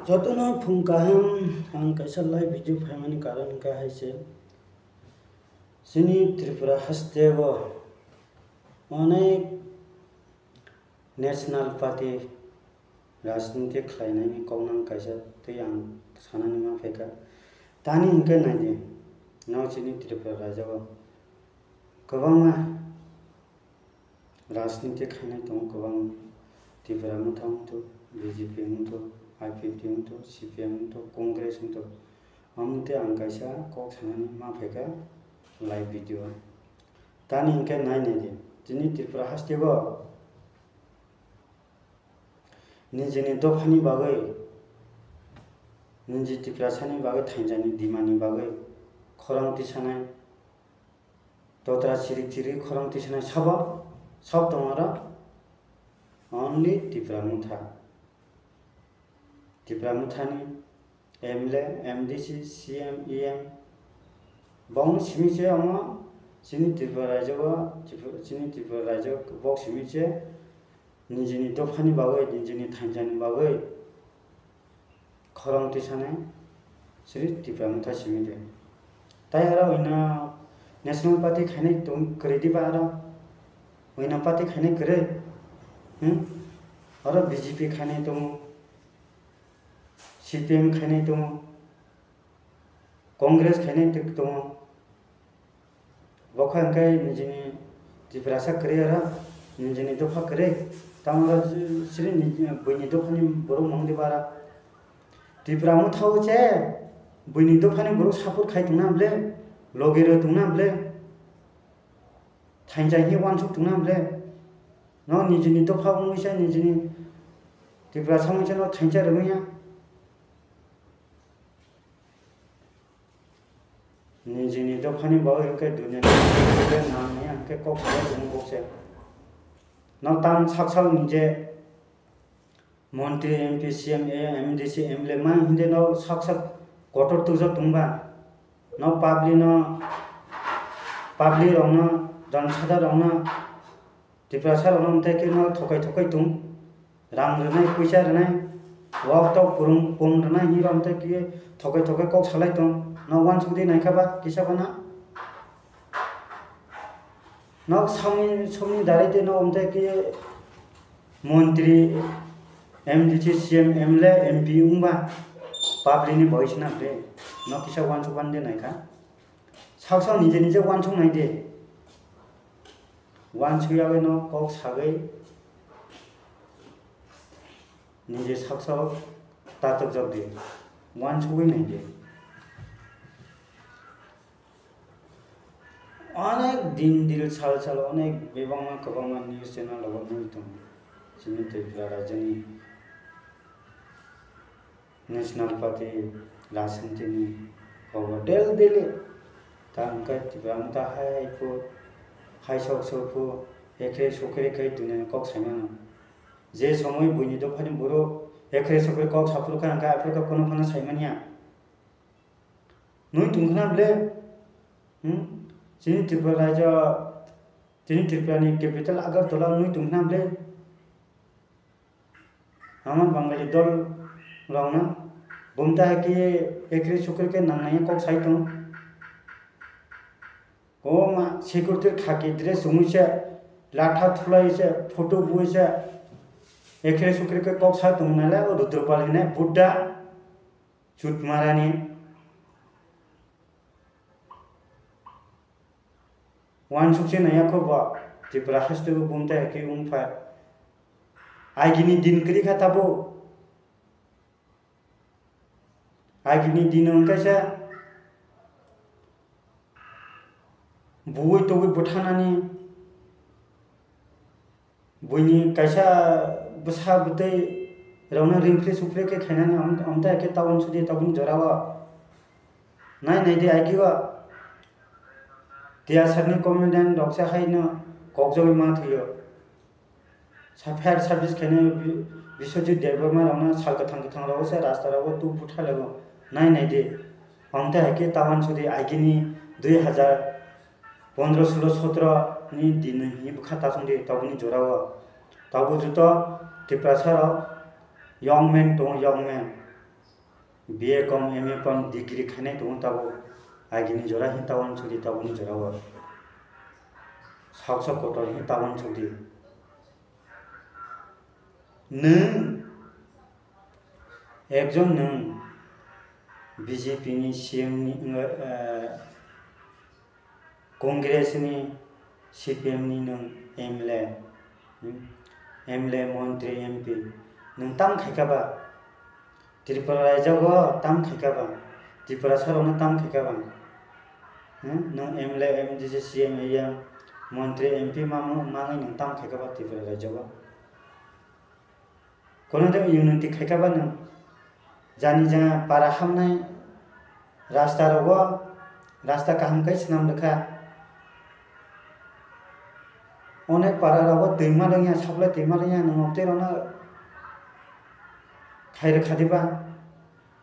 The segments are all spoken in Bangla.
जतन फुंकाहम आं कैसा लाइव भिडियो फाइमानि कारण का है सिनी त्रिपुरा हस्तेव अनेक नेशनल पार्टी राजनीति खालायनायनि कौनां कैसा तै आं सानानि मा फेका दानि इंके नायदि नाव सिनी त्रिपुरा रायजोआव गोबां राजनीति खालायनाय दं गोबां त्रिपुरा मुथांथ बीजेपी हंथ IPP हंथ CPM हंथ कांग्रेस हंथ अमते आं कैसा कक सानानि मा फेका लाइव भिडियो दानि इंके नायनायदि दिनै त्रिपुरा हस्तेव निजेनि दफानि बागै निजे त्रिपुरासानि बागै थांजानि दिमानि बागै खौरां तिसानाय दद्रा चिरिक चिरिक खौरां तिसानाय सब दं आरो ओनलि त्रिपुरा मुथानि MLA MDC CM EM बं सिमिचे अमा सिनी त्रिपुरा रायजो बक सिमिचे निजेनि दफानि बागै निजेनि थांजानि बागै खौरां तिसानाय सिरि त्रिपुरा मुथा सिमिदे ताई आरो इना नेशनल पार्टी खायनाय दं करेदिबा आरो इना पार्टी खायनाय करे आरो BJP खायनाय दं CPM खायनाय दं कांग्रेस खायनाय दं बखा अंकाय निजेनि त्रिपुरासा करे आरो निजेनि दफा करे तामारा सिरि बैनि दफानि बर' मंदि बारा त्रिपुरा मुथाव जे बैनि दफानि बर' सापर्ट खायदोंना ब्ले लगेरो दंना ब्ले थांजाहि वानसुक दंना ब्ले न निजेनि दफा मुइसा निजेनि त्रिपुरा सामुइसा न थांजा रमैया निजेनि दफानि बागै अंके दुनियानि नामनि अंके कक सानाय दं बक्से न ताम साकसाव निजे मंत्री MP CM MDC MLA मा हिंदे न साकसाक गटर तुजक दंबा न पाब्लिक रंना जनसादा रंना त्रिपुरासा रंना मते के न थकाय दं रां रनाय पैसा रनाय वाक्ताव पुरुं रनाय हि रमते के थकाय कक सालाय दं न वान सुदे नायखाबा किसाबाना न समनि दारै दे न मते के मंत्री MDC CM MLA MP उंबा पाब्लिकनि भइस ना ब्रे न किसा वान दे नायखा साकसाव निजे वान नाय दे वान सुयागै न कक सागै निजे साकसाव तातक जब दे वान सुगै नाय दे अनेक दिन साल अनेक बेबांमा गोबांमा न्यूज चैनल दं जोंनि त्रिपुरा रायजोनि नेशनल पार्टी राजनीतिनि खबर डेली दा ओंखाय त्रिपुरा मुथा हाय सौफु एखे सौखेरे खै दुनिया कक सायमानो जे समय बयनि दफानि बर' एखे सौखेरे कक साफुरखा ओंखाय आफुरखा कोनो सायमानिया नय दुंखना ब्ले जोंनि त्रिपुरा रायजो जोंनि त्रिपुरानि कैपिटल आगरतला नय दुंखना ब्ले আমার বাঙালি দল রওনা বুমতা কি একরে শুক্রকে নামনায় কক সাইতং ও মা সিকিউরিটি খাকি ড্রেস উমিছে লাঠা থুলাইছে ফটো বুইছে একরে শুক্রকে কক সাইতং নালে ও রুদ্রপালিনে বুড্ডা চুট মারানি ওয়ান সুকছে নায়াखौ बा त्रिपुरा हस्तेबो बुमता कि उमफा आइगिनि दिन करी खाताबो आइगिनि दिन अंकायसा बुई तोगै बुथानानि बुइनि कैसा बसा बुदै रावना रिंफ्रे सुफ्रे के खायनानि अमता के टाउन सुदि टाउन जरावा नाय दे आइगिवा देयासारनि कमेन्डेन्ट रक्सा हायनो ककजोगै मा थयो फायर सार्भिस खाने विश्वजित देवबर्मा रावना साल गोथां रावसे रास्ता राव तु बुथा लगो नाय दे अमता है के टाउन सुदि आइगिनि 2015-16-17 नि दिन हि खाता संदि टाउननि जरावा टाउन जुतो त्रिपुरा साराव young man BA कम MA कम डिग्री खाने दं ताबो आगिनि जरा हि टाउन छुदी टाउन जराव सावसा कटर हि टाउन छुदी नों एकजन नों BJP नि CM नि कांग्रेस नि CPM नि नों MLA मंत्री MP नों ताम खायखाबा त्रिपुरा रायजोआव ताम खायखाबा त्रिपुरा सारावनो ताम खायखाबा नों MLA MDC CM AM मंत्री MP माङै नों ताम खायखाबा त्रिपुरा रायजोआव कोनो जों यूनिटी खायखाबा नों जानि जा पारा हामनाय रास्ता रावो रास्ता काहामखाय सिनाम लेखा अनेक पारा रावो दैमा लोंया साप्लाय दैमा लोंया नों अबतेरावनो खायरे खादिबा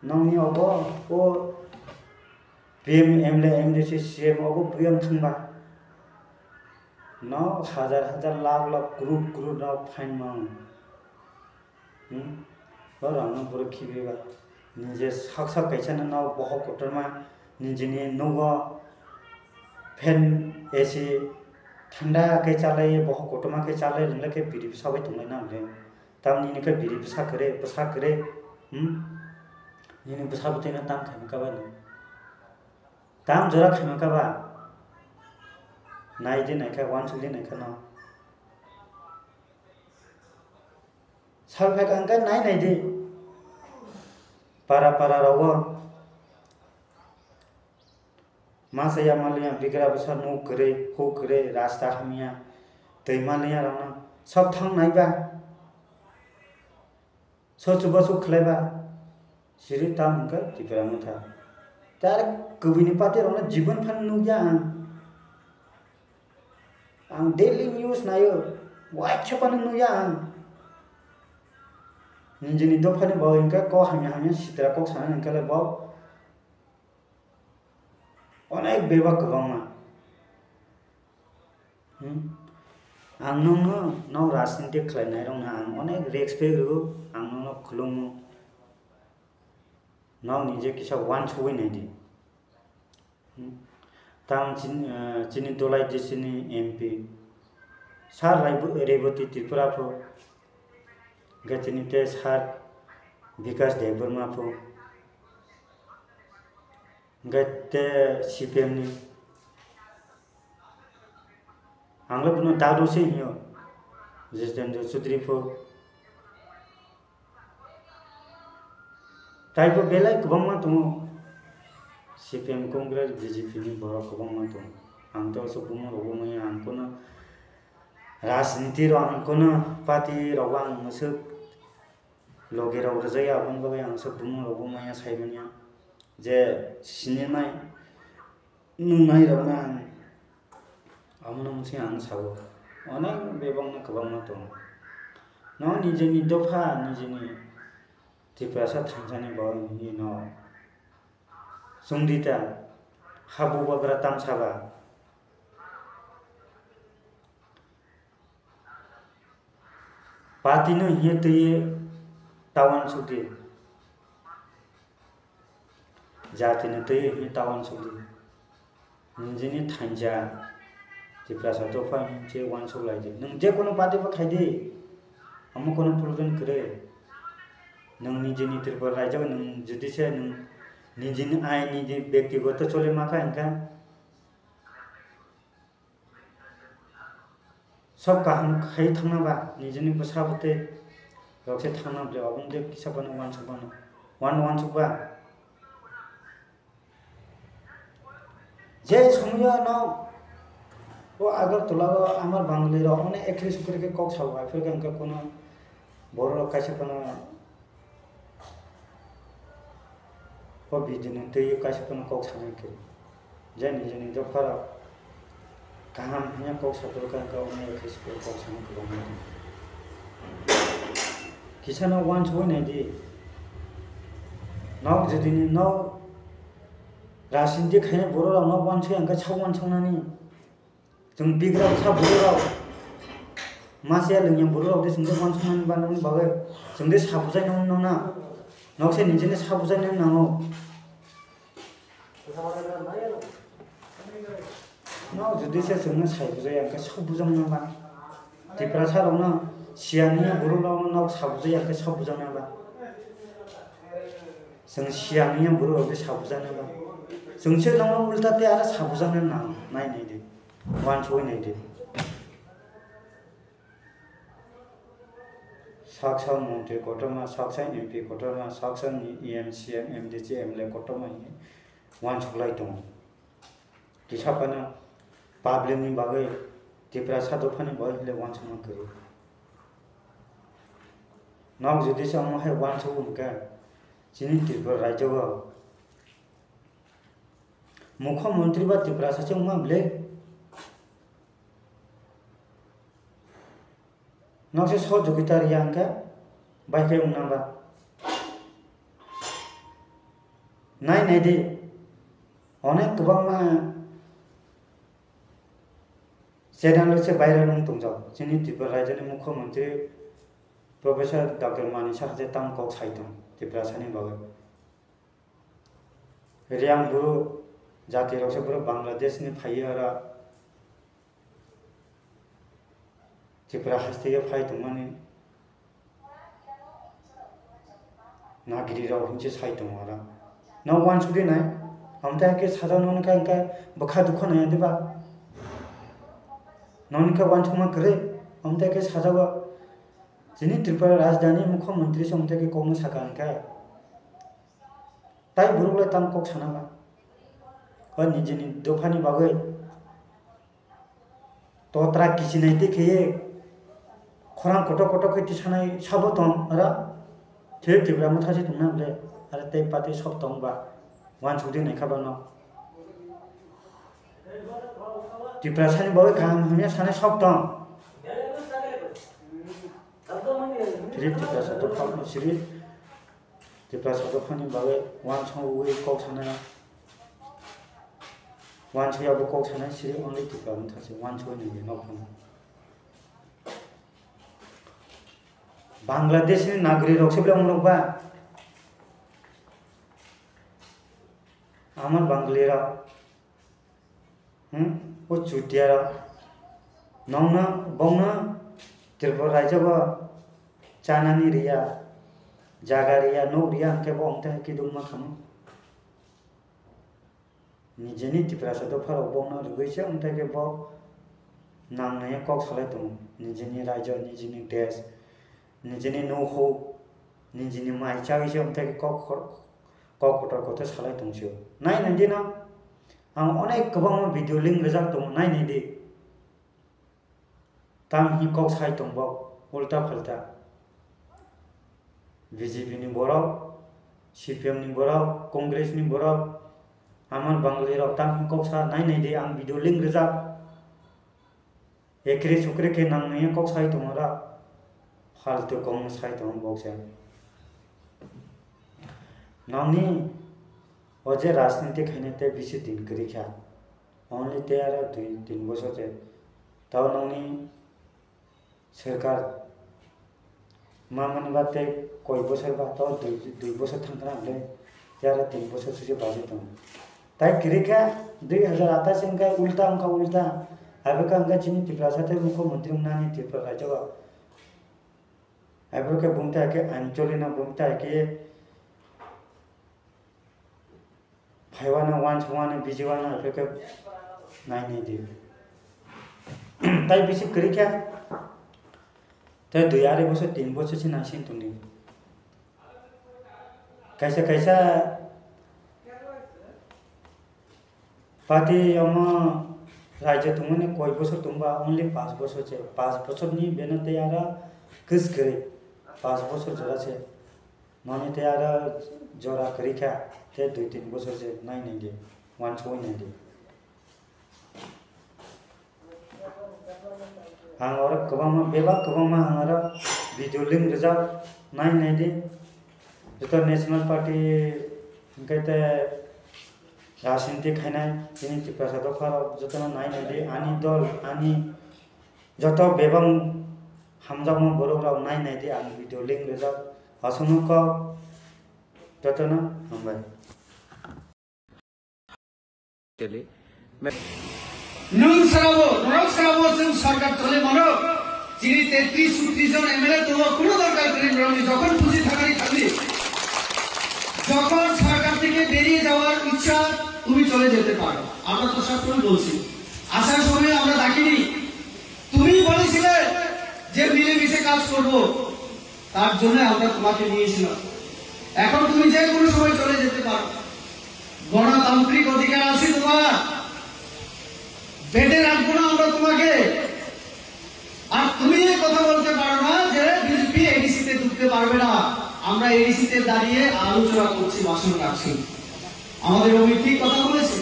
नोंनि अबो ओ PM MLA MDC CM अबो बुयम थांबा न हजार हजार लाख लाख करोड़ ना फाइन मांग और आंनो बरो खिबेबा निजे साक्सा कैसानो नाव बह कोटरमा निजेनि नोगो फैन AC ठंडा के चाले बह कोटमा के चाले लंगले बिरि साबाय थंनाय नामले तामनि निके बिरि बसा करे निने बसाबतेना ताम खामकाबा ताम जरा खामकाबा नायदे नायखा वान सुलि नायखा न सालफाय अंका नायदे पारा रावो मासया मालिया बिग्रा बसा नो करे हो करे रास्ता हमिया दैमालिया रावना सब थां नायबा सचुबसु खलायबा सिरि ताम का त्रिपुरा मुथा तार कबिनि पाते रावना जीवन फान नुया आं डेली न्यूज नायो वाइटसअपआनो नुया आं निजेनि दफानि बाव इनका को हामिया सिद्रा को साना इनकाले बाव अनेक बेबा गोबांमा आं नोंनो राजनीति खालायनाय रावना आं अनेक रेसपेक्ट हो आं नोंनो खुलुमो नाव निजे किसा वान सवैनाय दि ताम चिनि दलाई दिसिनि MP सार रेवती त्रिपुराफो गतिनिते सार विकास देवबर्माफो गते CPM नि आंलो बुनो दादोसे हियो जितेन्द्र चौधरीफो ताइबो बेलाय गोबांमा दङ CPM कांग्रेस BJP नि बर गोबांमा दङ आंथ' सबुमो रबोमय आंखौनो राजनीति रो आंखौनो पार्टी राव आं मोसो लगे राव रजाया आबनबाय आं सबुमो रबोमय साइमनिया जे सिनेमाय नुनाय रावना आं आमनो मोनसे आं सावो अनेक बेबांनो गोबांमा दङ न निजेनि दफा निजेनि त्रिपुरासा थांजानि बाव न संदिता हाबु बाग्रा तामसाबा पार्टीनो हिये तये टाउन सुदि जातिनो तये हिये टाउन सुदि निजेनि थांजा त्रिपुरासा दफा जे वान सलायदे नों जे कोनो पार्टी बा खायदे हम कोनो प्रब्लेम करे नों निजेनि त्रिपुरा रायजो नों जुदिसे नों निजेनि आय निजे व्यक्तिगत चले माखा इनका सब काम खाय थांनाबा निजेनि बसाबते रक्षे थांनाब्ले अबनदे किसाबानो वान सबा जे समय न वो आगरतला आमार बांगली रो अने एकरी सुकरी के कक सावा फिर इनका कोनो बर कैसे कोनो ओ बिदिनो तय कैसे कोनो कक सानाय के जे निजेनि दफारा गाहाम हिया कक साफोर का अने एकरी सुकरी कक सानाय के किसानो वान सवैनाय दि नाव जुदिनि नाव राजनीति खायनाय बर राव नाव वान सय अंका साव वान सावनानि जों बिग्रा सा बर राव मासेया लोंया बर राव दे जों वान सावनानि बानायनि बागै जों दे साबजाय नंना नौसे निजेने साबुजाने नांगौ नाव जुदि से जोंनो साइबुजाया ओंखाय साबुजांनांबा तिप्रा सारावनो सियानिया बर'लावनो नाव साबुजाया ओंखाय साबुजांनांबा जों सियानिया बर'आवदि साबुजानोबा जोंसो नाव उल्टाते आरो साबुजांनो नांगौ नायनायदो वानस'यनायदो साक्सा मन्त्रि कटमा साक्सा एमपि कटमा साक्सा EM CM MDC MLA कटमा वानस'लाय दं किसापानो पाब्लिकनि बागै तिप्रा सादफानि बागै वानस'ना करो नाव जुदि समावहाय वानस'ो उनका जोंनि त्रिपुरा रायजोआव मुख्यमंत्री बा त्रिपुरा सासे उमाब्ले नावसे सहयोगिता रिया उनका बाइके उनाबा नायदे अनेक गोबां चेनेलसे भाइरेल दंजाव जोंनि त्रिपुरा रायजोनि मुख्यमंत्री प्रोफेसर डॉक्टर मानिसा हाजे तांकक साइदों त्रिपुरा सानि बागै रियां बर' जाति रावसे बर' बांलादेशनि फायो आरो त्रिपुरा हास्टेया फायदों माने नागिरि राव हिंसे साइदों आरो नाव वानसुदि नाय हमता के साजावनो का इनका बखा दुखा नहीं देबा नौन का वानसुमा करे हमता के साजावा जोंनि त्रिपुरा राजधानी मुख्यमंत्री समता के कौनो सागान का ताई बुरुगले तांकक सानाबा और निजेनि दफानि बागै तोत्रा किसिनाय देखे खरां कट खैति सानाय साबो दं आरो त्रिपुरा मुथासे दंना बले आरो तै पाते सब दंबा वानसुदि नायखाबा न त्रिपुरा सानि बागै गाहाम हामिया सानाय सब दं त्रिपुरा सादफानि सिरि त्रिपुरा सादफानि बागै वानस'यै कक सानाय वानस'याबो कक सानाय सिरि अनलि त्रिपुरा मुथासे वानस'यनाय नखम बांलादेशनि नागरिक रक्सेबले उमरबा आमर बांगलेरा वो चुटियारा नौना बौना त्रिपुरा रायजोआ चानानि रिया जागा रिया नौ रिया अंके बो अंते कि दुमा खामो निजेनि त्रिपुरा सादफाराव बौना रुगैसे अंते के बो नांनाय कक सालाय दं निजेनि रायजो निजेनि देश निजेनि न'खौ निजेनि माइचागैसे अंते के कक कट सालाय दंसो नायनायदि ना आं अनेक गोबां भिडिअ लिंक रोजाब दं नायनायदि ताम हि कक साइ दंबाव उल्टा फाल्टा BJP नि बराव CPM नि बराव कांग्रेस नि बराव आमर बांगलेराव ताम हि कक सा नायनायदि आं भिडिअ लिंक रोजाब एकरे सुकरे के नांनाय कक साइ दंरा फाल्तु कम साइ दं बक्से नामनि अजे राजनीति खाइने बेसि दिन करिखा ओनली ते आरो 2-3 बছর जे ताव नंनि सरकार मामन बाते कय बছর बा ताव 2 बছর थांगना ले यार 3 बছর से बाजे दं ताई करिखा 2028 इनका उल्टा आबेका अंगा चिनि त्रिपुरा साथे मुख्यमंत्री उनानि त्रिपुरा रायजोआ आबेका बुंता के अंचलिना बुंता के भाईवाना वानसवाना बिजवाना आबेका नायनि दि ताई बेसि करिखा ते 2-2.5 बছর 3 बছर से नासिन तुनि कैसा पार्टी अम राज्य तुमने कय बছর तुमबा ओनली 5 बছর से 5 बছर नि बेना ते आरा किस करे 5 बছর जरा से माने ते आरा जरा करिखा ते 2-3 बছর से नायनि दे वानस'यनाय दे आं और गोबां आं आरो भिडिअ लिंक रोजाब नायनाय दे जत नेशनल पार्टी इनकायते राजनीति खाइनाय जोंनि त्रिपुरा सादफाराव जतना नायनाय दे आनि दल आनि जत बेबां हामजामा बर' राव नायनाय दे आं भिडिअ लिंक रोजाब आसनुक যতনা হামবাই चले নুন সারাবো সরকার চলে মানো যিনি 33-34 জন এমএলএ তোমার কোনো দরকার নেই যখন খুশি থাকারই থাকবে যখন সরকার থেকে বেরিয়ে যাওয়ার ইচ্ছা তুমি চলে যেতে পারো আমরা তো সব করে বলছি আসার সময় আমরা ডাকিনি তুমি বলেছিলে যে মিলেমিশে কাজ করব তার জন্য আমরা তোমাকে নিয়েছিলাম এখন তুমি যে কোনো সময় চলে যেতে পারো গণতান্ত্রিক অধিকার আছে তোমার বেটে রাখবো না আমরা তোমাকে আর তুমি কথা বলতে পারো না যে বিজেপি এডিসিতে ঢুকতে পারবে না আমরা এডিসিতে দাঁড়িয়ে আলোচনা করছি ভাষণ রাখছি আমাদের অমিত ঠিক কথা বলেছে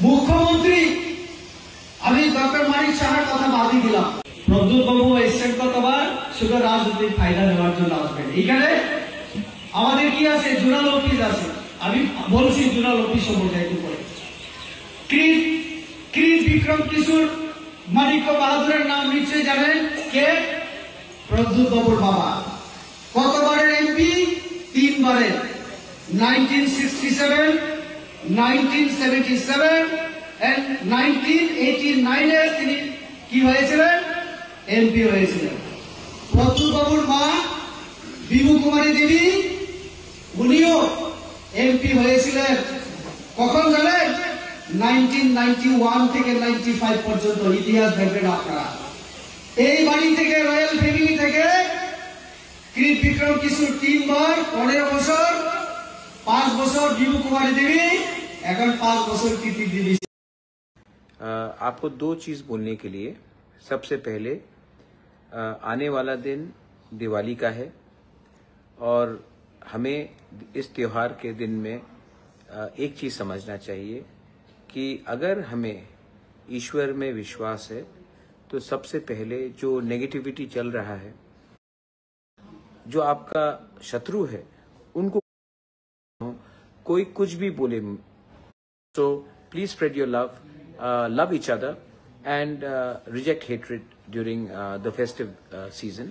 মুখ্যমন্ত্রী আমি ডক্টর মানিক সাহার কথা বাদই দিলাম প্রদ্যুৎ বাবু এসছেন কতবার শুধু রাজনৈতিক ফায়দা নেওয়ার জন্য আসবেন এইখানে আমাদের কি আছে জোনাল অফিস আছে আমি বলছি জোনাল অফিস সম্পর্কে একটু পরে ক্রিট বিক্রম কিশোর মানিক্য বাহাদুরের নাম নিশ্চয়ই জানেন কে প্রদ্যুৎ বাবুর বাবা কতবারের এমপি 3 বারের 1967 1977 and 1989 এ তিনি কি হয়েছিলেন এমপি হয়েছিলেন প্রদ্যুৎ বাবুর মা বিভু কুমারী দেবী উনিও এমপি হয়েছিলেন কখন জানেন 1991 থেকে 95 পর্যন্ত ইতিহাস দেখবেন আপনারা এই বাড়ি থেকে রয়্যাল ফ্যামিলি থেকে ক্রিট বিক্রম কিশোর 3 বার 15 বছর 5 বছর বিভু কুমারী দেবী এখন 5 বছর কীর্তি দেবী आपको 2 चीज बोलने के लिए सबसे पहले आने वाला दिन दिवाली का है और हमें इस त्योहार के दिन में एक चीज समझना चाहिए कि अगर हमें ईश्वर में विश्वास है तो सबसे पहले जो नेगेटिविटी चल रहा है जो आपका शत्रु है उनको कोई कुछ भी बोले तो please spread your love each other and reject hatred during the festive season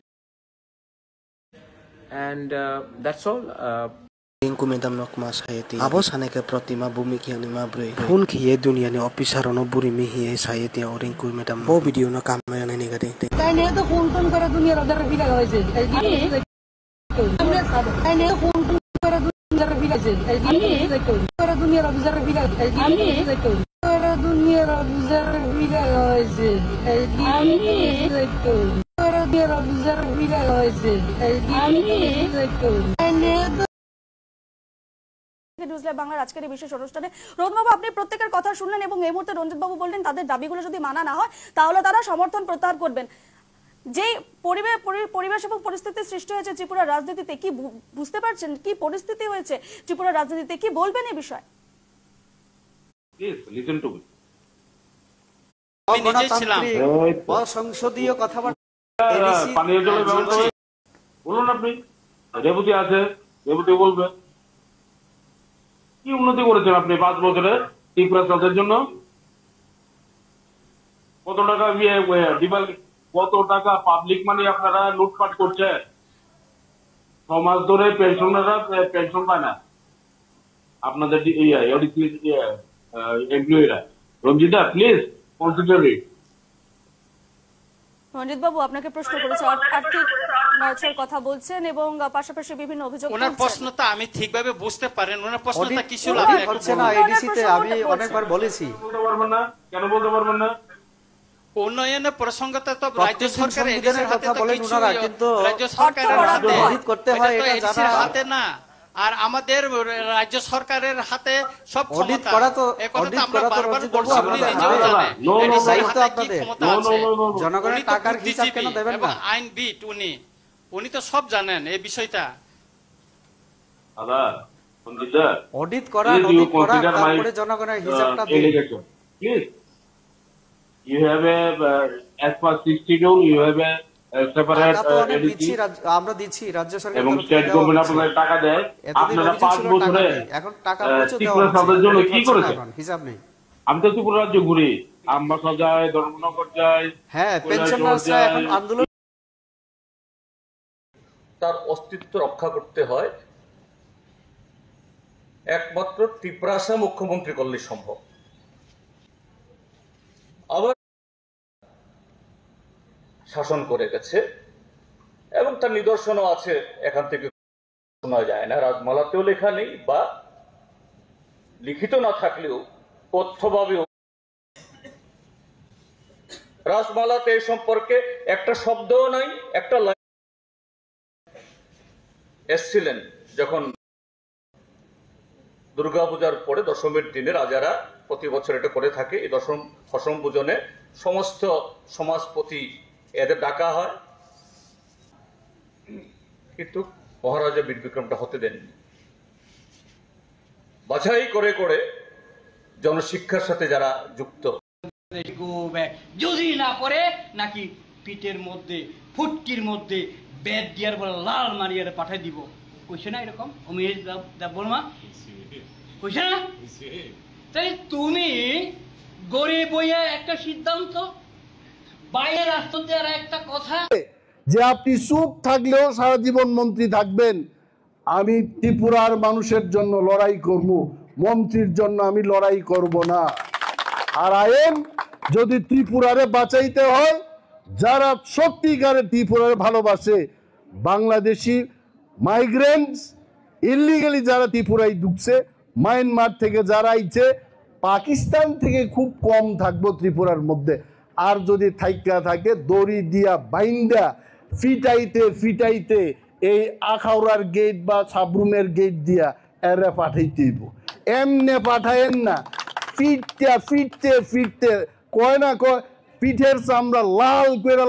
and that's all Ringku medam nok mas hayati abo saneke protima bumi kiani mabrei hun khiye dunia ne officer no buri mi hiye sayati o ringku medam bo video no kam na ne gade tai ne to phone ton kore dunia radar biga hoyse tai ne phone ton kore dunia biga hoyse kore dunia radar biga kore dunia radar biga hoyse kore dunia radar biga hoyse নিউজল্যাব বাংলার আজকের এই বিশেষ অনুষ্ঠানে রোদবাবু আপনি প্রত্যেকের কথা শুনলেন এবং এই মুহূর্তে রঞ্জিত বাবু বললেন তাদের দাবিগুলো যদি মানা না হয় তাহলে তারা সমর্থন প্রত্যাহার করবেন যে পরিবেশ এবং পরিস্থিতি সৃষ্টি হয়েছে ত্রিপুরার রাজনীতিতে কি বুঝতে পারছেন কি পরিস্থিতি হয়েছে ত্রিপুরার রাজনীতিতে কি বলবেন এই বিষয়ে প্লিজ লিসেন টু মি আমি নিজে ছিলাম সংসদীয় কথাবার্তা পানীয় জলের ব্যবস্থা বলুন আপনি ডেপুটি আছে ডেপুটি বলবেন কি উন্নতি করেছেন আপনি 5 বছরে ত্রিপুরা চাষের জন্য কত টাকা কত টাকা পাবলিক মানি আপনারা লুটপাট করছে 6 মাস ধরে পেনশনাররা পেনশন পায় না আপনাদের এমপ্লয়িরা রঞ্জিতা প্লিজ কনসিডার ইট রঞ্জিত বাবু আপনাকে প্রশ্ন করেছে আর্থিক নয়ছয়ের কথা বলছেন এবং পাশাপাশি বিভিন্ন অভিযোগ ওনার প্রশ্নটা আমি ঠিকভাবে বুঝতে পারেন ওনার প্রশ্নটা কি ছিল আপনি হচ্ছে না এডিসিতে আমি অনেকবার বলেছি বলতে পারবেন না কেন বলতে পারবেন না উন্নয়নের প্রসঙ্গটা তো রাজ্য সরকার এডিসির হাতে তো কিছু কিন্তু রাজ্য সরকারের হাতে অডিট করতে হয় এটা জানা হাতে না আর আমাদের রাজ্য সরকারের হাতে সব অডিট ক্ষমতা করা তো একথা অডিট আমরা করা তো বারবার রঞ্জিত বলছি বাবু উনি আপনাদের নিজেও জানেন দায়িত্ব আপনাদের আপনাদের জনগণের টাকার হিসাব কেন দেবেন না আইন বিট উনি তো সব জানেন এই বিষয়টা দাদা সঞ্জিতা অডিট করা অডিট করা তারপরে জনগণের হিসাবটা দিন please you have a as per 62 you have a separate আমরা দিচ্ছি রাজ্য সরকার এবং স্টেট গভর্নমেন্ট আপনাদের টাকা দেয় আপনারা 5 বছরে এখন টাকা প্রচুর দেওয়া ত্রিপুরা জন্য কি করেছেন হিসাব নেই আমি তো ত্রিপুরা রাজ্য ঘুরি আমবাসা যায় ধর্মনগর যায় হ্যাঁ পেনশনাররা এখন আন্দোলন তার অস্তিত্ব রক্ষা করতে হয় একমাত্র ত্রিপুরাসা মুখ্যমন্ত্রী করলে সম্ভব। আবার শাসন করে গেছে এবং তার নিদর্শনও আছে, এখান থেকে শোনা যায় না, রাজমালাতেও লেখা নেই বা লিখিত না থাকলেও তথ্যভাবেও রাজমালাতে এই সম্পর্কে একটা শব্দও নাই, একটা লাইন এসছিলেন যখন দুর্গাপূজার পরে দশমীর দিনে রাজারা প্রতি বছর এটা করে থাকে। এই দশম পূজনে সমস্ত সমাজপতি এদের ডাকা হয়, কিন্তু মহারাজা বীর বিক্রমটা হতে দেননি। বাছাই করে করে জনশিক্ষার সাথে যারা যুক্ত, যদি না করে নাকি পিঠের মধ্যে ফুটকির মধ্যে বেদ দিয়ার বলে লাল মারিয়ারে পাঠাই দিব, কইছে না এরকম অমিশ বর্মা, কইছে না? তাই তুমি গরিব বইয়া একটা সিদ্ধান্ত, বাইরে রাষ্ট্রদের একটা কথা যে আপনি চুপ থাকলেও সারা জীবন মন্ত্রী থাকবেন, আমি ত্রিপুরার মানুষের জন্য লড়াই করব, মন্ত্রীর জন্য আমি লড়াই করব না। আর আইন যদি ত্রিপুরারে বাঁচাইতে হয়, যারা সত্যিকারে ত্রিপুরারে ভালোবাসে, বাংলাদেশি মাইগ্রেন্টস ইলিগালি যারা ত্রিপুরায় ঢুকছে, মায়ানমার থেকে যারা আইছে, পাকিস্তান থেকে খুব কম থাকবো ত্রিপুরার মধ্যে। আর যদি থাইকা থাকে দড়ি দিয়া বাইন্দা ফিটাইতে ফিটাইতে এই আখাউড়ার গেট বা সাবরুমের গেট দিয়া এরে পাঠাইতেইব, এমনে পাঠায়েন না। ফিটতে ফিটতে ফিটতে কয় না কয় পিঠের চামড়া লাল করে।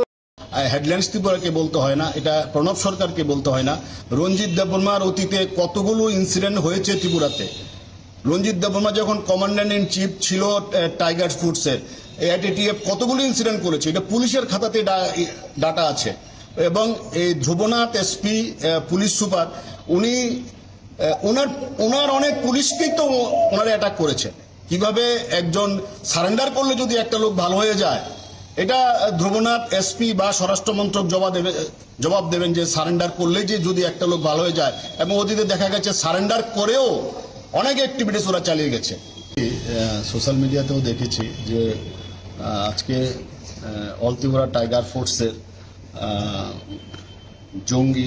হেডলাইন্স ত্রিপুরাকে বলতে হয় না, এটা প্রণব সরকারকে বলতে হয় না। রঞ্জিত দেববর্মার অতীতে কতগুলো ইনসিডেন্ট হয়েছে ত্রিপুরাতে। রঞ্জিত দেববর্মা যখন কমান্ড্যান্ট ইন চিফ ছিল টাইগার ফুডসের, এটিএফ কতগুলো ইনসিডেন্ট করেছে, এটা পুলিশের খাতাতে ডাটা আছে। এবং এই ধ্রুবনাথ এসপি পুলিশ সুপার, উনি ওনার অনেক পুলিশকেই তো ওনারা অ্যাটাক করেছেন। কিভাবে একজন সারেন্ডার করলে যদি একটা লোক ভালো হয়ে যায়, এটা ধ্রুবনাথ এসপি বা স্বরাষ্ট্রমন্ত্রক জবাব দেবেন যে সারেন্ডার করলে যে যদি একটা লোক ভালো হয়ে যায়। এবং অতীতে দেখা গেছে সারেন্ডার করেও অনেক অ্যাক্টিভিটিস ওরা চালিয়ে গেছে। সোশ্যাল মিডিয়াতেও দেখেছি যে আজকে অল ত্রিপুরা টাইগার ফোর্সের জঙ্গি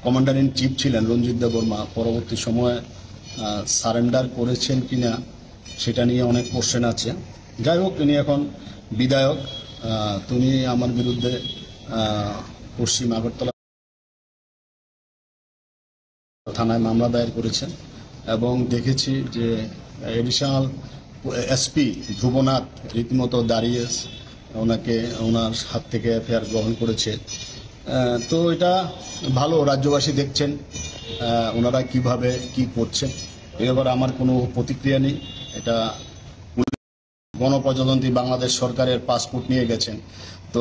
কমান্ডার ইন চিফ ছিলেন রঞ্জিত দেববর্মা, পরবর্তী সময়ে সারেন্ডার করেছেন কিনা সেটা নিয়ে অনেক কোশ্চেন আছে। যাই হোক, ইনি এখন বিধায়ক, তিনি আমার বিরুদ্ধে পশ্চিম আগরতলা থানায় মামলা দায়ের করেছেন এবং দেখেছি যে এডিশনাল এসপি ধ্রুবনাথ রীতিমতো দাঁড়িয়ে ওনাকে ওনার হাত থেকে এফআইআর গ্রহণ করেছে। তো এটা ভালো, রাজ্যবাসী দেখছেন ওনারা কিভাবে কি করছেন। এবার আমার কোনো প্রতিক্রিয়া নেই। এটা গণপ্রজাতন্ত্রী বাংলাদেশ সরকারের পাসপোর্ট নিয়ে গেছেন, তো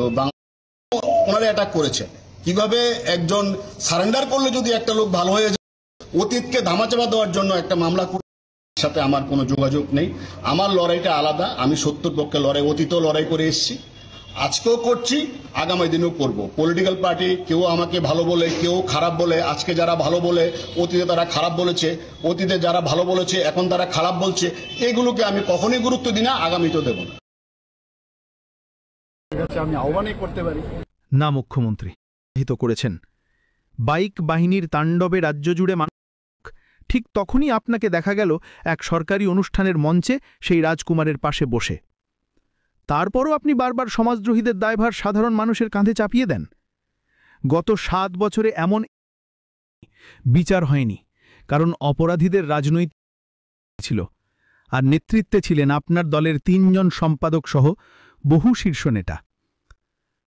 ওনারা অ্যাটাক করেছেন। কিভাবে একজন সারেন্ডার করলে যদি একটা লোক ভালো হয়ে যায়, অতীতকে ধামাচাপা দেওয়ার জন্য একটা মামলা সাথে আমার কোনো যোগাযোগ নেই। আমার লড়াইটা আলাদা, আমি সত্যর পক্ষে লড়াই, অতীতেও লড়াই করে এসেছি, আজকেও করছি, আগামী দিনেও করব। পলিটিক্যাল পার্টি কেউ আমাকে ভালো বলে, কেউ খারাপ বলে। আজকে যারা ভালো বলে, অতীতে তারা খারাপ বলেছে, অতীতে যারা ভালো বলেছে এখন তারা খারাপ বলছে, এগুলোকে আমি কখনোই গুরুত্ব দিই না, আগামীতেও দেব না। আমি আহ্বানই করতে পারি না। মুখ্যমন্ত্রী হিত করেছেন বাইক বাহিনীর তাণ্ডবে রাজ্য জুড়ে মানুষ, ঠিক তখনই আপনাকে দেখা গেল এক সরকারি অনুষ্ঠানের মঞ্চে সেই রাজকুমারের পাশে বসে। তারপরও আপনি বারবার সমাজদ্রোহীদের দায়ভার সাধারণ মানুষের কাঁধে চাপিয়ে দেন। গত 7 বছরে এমন বিচার হয়নি, কারণ অপরাধীদের রাজনৈতিক ছিল, আর নেতৃত্বে ছিলেন আপনার দলের 3 জন সম্পাদক সহ বহু শীর্ষ নেতা।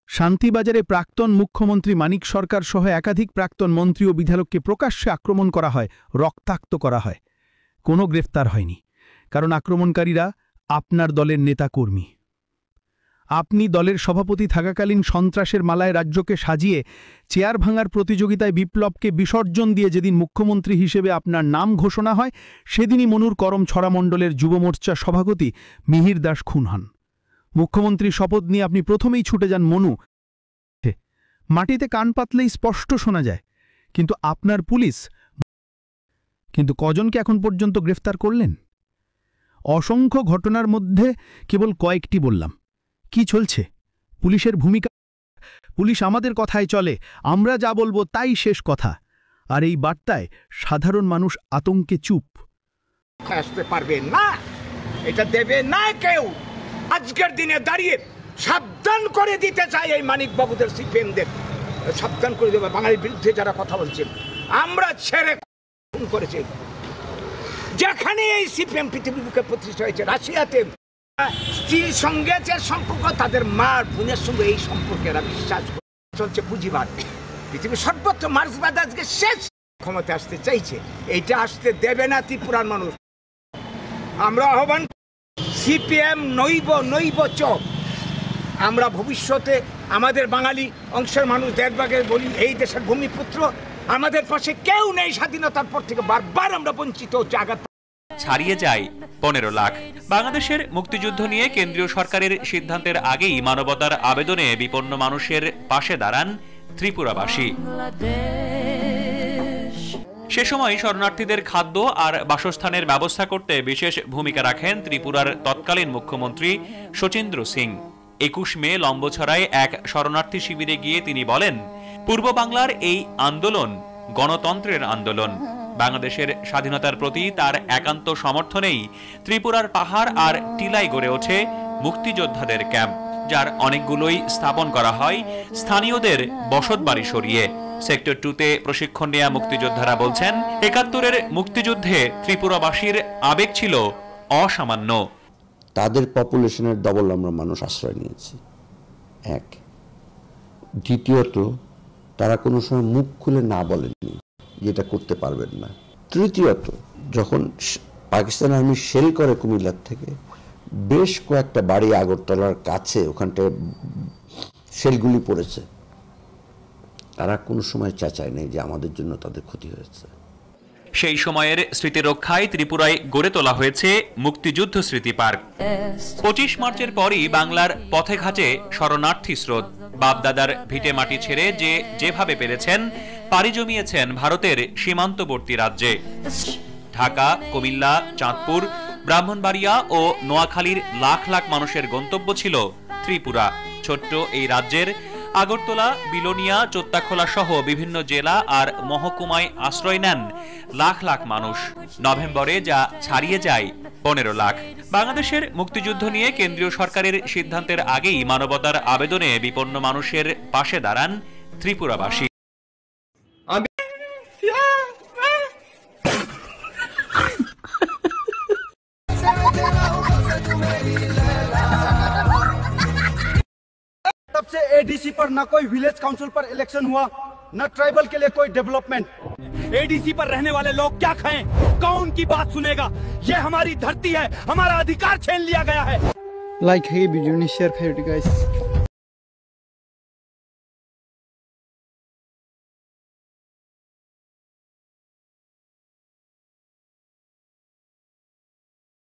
শান্তিবাজারে প্রাক্তন মুখ্যমন্ত্রী মানিক সরকার সহ একাধিক প্রাক্তন মন্ত্রী ও বিধায়ককে প্রকাশ্যে আক্রমণ করা হয়, রক্তাক্ত করা হয়। কোনো গ্রেফতার হয়নি, কারণ আক্রমণকারীরা আপনার দলের নেতাকর্মী। আপনি দলের সভাপতি থাকাকালীন সন্ত্রাসের মালায় রাজ্যকে সাজিয়ে চেয়ার ভাঙার প্রতিযোগিতায় বিপ্লবকে বিসর্জন দিয়ে যেদিন মুখ্যমন্ত্রী হিসেবে আপনার নাম ঘোষণা হয়, সেদিনই মনুর করম ছড়া মণ্ডলের যুব মোর্চা সভাপতি মিহির দাস খুন হন। মুখ্যমন্ত্রী শপথ নিয়ে আপনি প্রথমেই ছুটে যান মনু। মাটিতে কান পাতলেই স্পষ্ট শোনা যায়, কিন্তু আপনার পুলিশ কিন্তু কজনকে এখন পর্যন্ত গ্রেফতার করলেন? অসংখ্য ঘটনার মধ্যে কেবল কয়েকটি বললাম। কি চলছে? পুলিশের ভূমিকা। পুলিশ আমাদের কথায় চলে, আমরা যা বলবো তাই শেষ কথা। আর এই বার্তায় সাধারণ মানুষ আতঙ্কে চুপ। আসতে পারবে না, এটা দেবে না কেউ। আজকের দিনে দাঁড়িয়ে সাবধান করে দিতে চাই এই মানিক বাবুদের, সিপিএমদের সাবধান করে দেবে। বাঙালির বিরুদ্ধে যারা কথা বলছেন, আমরা ছেড়ে খুন করেছি। যেখানে এই সিপিএম পৃথিবীর বুকে প্রতিষ্ঠা হয়েছে, রাশিয়াতে স্ত্রীর সঙ্গে যে সম্পর্ক, তাদের মার বোনের সঙ্গে এই সম্পর্কে এরা বিশ্বাস চলছে পুঁজিবাদ। পৃথিবীর সর্বোচ্চ মার্ক্সবাদ আজকে শেষ ক্ষমতা আসতে চাইছে, এইটা আসতে দেবে না ত্রিপুরার মানুষ। আমরা আহ্বান, সিপিএম নৈব চ। আমরা ভবিষ্যতে আমাদের বাঙালি অংশের মানুষ দেখবাগে বলি, এই দেশের ভূমিপুত্র, আমাদের পাশে কেউ নেই। স্বাধীনতার পর থেকে বারবার আমরা বঞ্চিত হচ্ছে, আঘাত। ছাড়িয়ে যায় 15 লাখ। বাংলাদেশের মুক্তিযুদ্ধ নিয়ে কেন্দ্রীয় সরকারের সিদ্ধান্তের আগেই মানবতার আবেদনে বিপন্ন মানুষের পাশে দাঁড়ান ত্রিপুরাবাসী। সে সময় শরণার্থীদের খাদ্য আর বাসস্থানের ব্যবস্থা করতে বিশেষ ভূমিকা রাখেন ত্রিপুরার তৎকালীন মুখ্যমন্ত্রী শচীন্দ্র সিং। 21 মে লম্বছড়ায় এক শরণার্থী শিবিরে গিয়ে তিনি বলেন, পূর্ব বাংলার এই আন্দোলন গণতন্ত্রের আন্দোলন। বাংলাদেশের স্বাধীনতার প্রতি তার একান্ত সমর্থনেই ত্রিপুরার পাহাড় আর টিলায় গড়ে ওঠে মুক্তিযোদ্ধাদের ক্যাম্প, যার অনেকগুলোই স্থাপন করা হয় স্থানীয়দের বসতবাড়ি সরিয়ে। সেক্টর 2-তে প্রশিক্ষণ নেওয়া মুক্তিযোদ্ধারা বলছেন, 71-এর মুক্তিযুদ্ধে ত্রিপুরাবাসীর আবেগ ছিল অসামান্য। তাদের পপুলেশনের ডবল আমরা মানুষ আশ্রয় নিয়েছি, এক। দ্বিতীয়ত, তারা কোনো সময় মুখ খুলে না বলেননি যেটা করতে পারবেন না। তৃতীয়ত, যখন পাকিস্তান আর্মি শেল করে কুমিল্লার থেকে, বেশ কয়েকটা বাড়ি আগরতলার কাছে ওখানটায় শেলগুলি পড়েছে, তারা কোনো সময় চেঁচায় নেই যে আমাদের জন্য তাদের ক্ষতি হয়েছে। সেই সময়ের স্মৃতি রক্ষায় ত্রিপুরায় গড়ে তোলা হয়েছে মুক্তিযুদ্ধ স্মৃতি পার্ক। 25 মার্চের পরই বাংলার পথে ঘাটে শরণার্থী স্রোত। বাপদাদার ভিটে মাটি ছেড়ে যেভাবে পেরেছেন পাড়ি জমিয়েছেন ভারতের সীমান্তবর্তী রাজ্যে। ঢাকা, কুমিল্লা, চাঁদপুর, ব্রাহ্মণবাড়িয়া ও নোয়াখালীর লাখ লাখ মানুষের গন্তব্য ছিল ত্রিপুরা। ছোট্ট এই রাজ্যের আগরতলা, বিলোনিয়া, চোত্তাখোলা সহ বিভিন্ন জেলা আর মহকুমায় আশ্রয় নেন লাখ লাখ মানুষ। নভেম্বরে যা ছাড়িয়ে যায় 15 লাখ। বাংলাদেশের মুক্তিযুদ্ধ নিয়ে কেন্দ্রীয় সরকারের সিদ্ধান্তের আগেই মানবতার আবেদনে বিপন্ন মানুষের পাশে দাঁড়ান ত্রিপুরাবাসী। तब से एडीसी पर न कोई विलेज काउंसिल पर इलेक्शन हुआ, न ट्राइबल के लिए कोई डेवलपमेंट। एडीसी पर रहने वाले लोग क्या खाएं? कौन की बात सुनेगा? ये हमारी धरती है, हमारा अधिकार छीन लिया गया है। लाइक है वीडियो ने शेयर करिए गाइस।